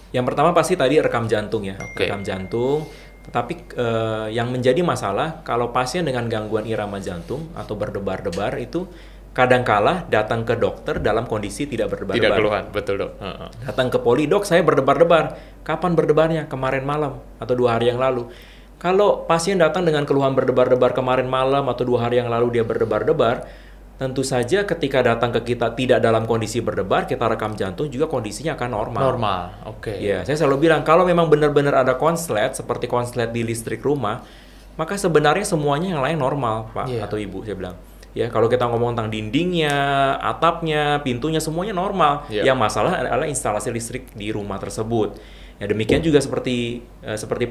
Yang pertama pasti tadi rekam jantung ya, Oke. rekam jantung. Tetapi yang menjadi masalah kalau pasien dengan gangguan irama jantung atau berdebar-debar itu kadangkala datang ke dokter dalam kondisi tidak Tidak berdebar-debar. keluhan, betul dok. Datang ke poli, dok saya berdebar-debar. Kapan berdebarnya? Kemarin malam atau 2 hari yang lalu. Kalau pasien datang dengan keluhan berdebar-debar kemarin malam atau 2 hari yang lalu dia berdebar-debar, tentu saja ketika datang ke kita tidak dalam kondisi berdebar, kita rekam jantung juga kondisinya akan normal. Normal, oke. Ya, saya selalu bilang kalau memang benar-benar ada konslet seperti konslet di listrik rumah, maka sebenarnya semuanya yang lain normal, Pak Iya. atau Ibu, saya bilang. Ya, kalau kita ngomong tentang dindingnya, atapnya, pintunya semuanya normal. Iya. Yang masalah adalah instalasi listrik di rumah tersebut. Ya, demikian juga seperti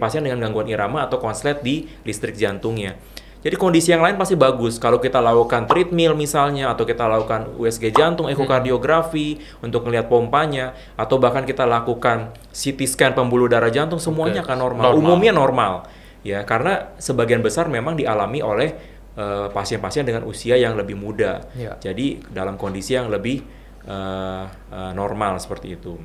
pasien dengan gangguan irama atau konslet di listrik jantungnya. Jadi kondisi yang lain pasti bagus. Kalau kita lakukan treadmill misalnya, atau kita lakukan USG jantung, ekokardiografi untuk melihat pompanya, atau bahkan kita lakukan CT scan pembuluh darah jantung, semuanya akan normal. Umumnya normal. Ya, karena sebagian besar memang dialami oleh pasien-pasien dengan usia yang lebih muda. Ya. Jadi dalam kondisi yang lebih normal seperti itu.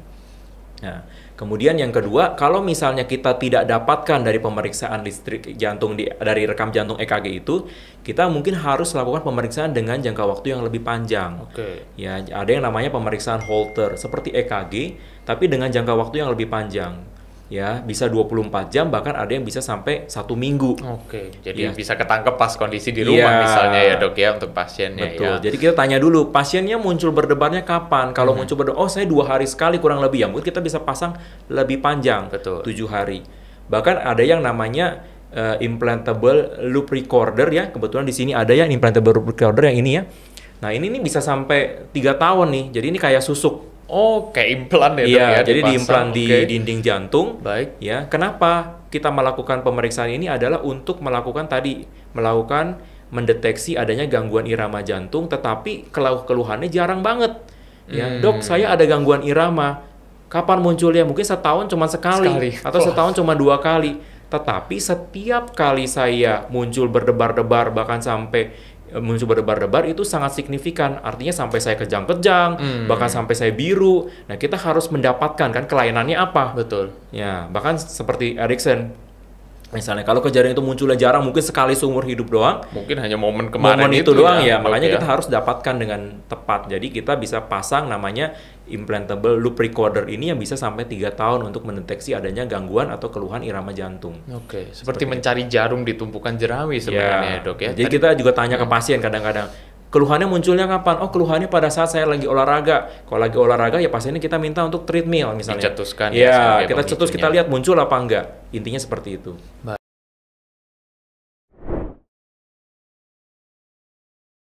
Nah, kemudian yang kedua, kalau misalnya kita tidak dapatkan dari pemeriksaan listrik jantung dari rekam jantung EKG itu, kita mungkin harus lakukan pemeriksaan dengan jangka waktu yang lebih panjang. Oke. Ya, ada yang namanya pemeriksaan Holter seperti EKG, tapi dengan jangka waktu yang lebih panjang. Ya, bisa 24 jam, bahkan ada yang bisa sampai 1 minggu. Oke, jadi Ya. bisa ketangkep pas kondisi di rumah Iya. misalnya ya dok ya untuk pasiennya. Betul. Ya. Jadi kita tanya dulu, pasiennya muncul berdebarnya kapan? Kalau muncul berdebar, oh saya 2 hari sekali kurang lebih, ya mungkin kita bisa pasang lebih panjang, Betul. 7 hari. Bahkan ada yang namanya implantable loop recorder ya. Kebetulan di sini ada ya implantable loop recorder yang ini ya. Nah ini nih bisa sampai 3 tahun nih. Jadi ini kayak susuk. Oh, kayak implan ya dok Iya, ya? jadi dipasang. diimplan di Oke. dinding jantung. Baik. Ya, kenapa kita melakukan pemeriksaan ini adalah untuk melakukan mendeteksi adanya gangguan irama jantung, tetapi keluhannya jarang banget. Ya, dok, saya ada gangguan irama. Kapan munculnya? Mungkin setahun cuma sekali. Atau setahun cuma 2 kali. Tetapi setiap kali saya muncul berdebar-debar, bahkan sampai muncul berdebar-debar itu sangat signifikan. Artinya sampai saya kejang-kejang, bahkan sampai saya biru. Nah, kita harus mendapatkan kan kelainannya apa. Betul. Ya, bahkan seperti Erikson. Misalnya kalau kejadian itu munculnya jarang, mungkin sekali seumur hidup doang. Mungkin hanya momen kemarin Momen itu doang ya, dok, makanya kita harus dapatkan dengan tepat. Jadi kita bisa pasang namanya implantable loop recorder ini yang bisa sampai 3 tahun untuk mendeteksi adanya gangguan atau keluhan irama jantung. Oke, seperti mencari jarum di tumpukan jerami sebenarnya dok ya. Jadi kita juga tanya ke pasien kadang-kadang, keluhannya munculnya kapan? Oh, keluhannya pada saat saya lagi olahraga. Kalau lagi olahraga ya pasiennya kita minta untuk treadmill misalnya. Dicetuskan ya sebagai kita cetus, pemicunya. kita lihat muncul apa enggak. Intinya seperti itu.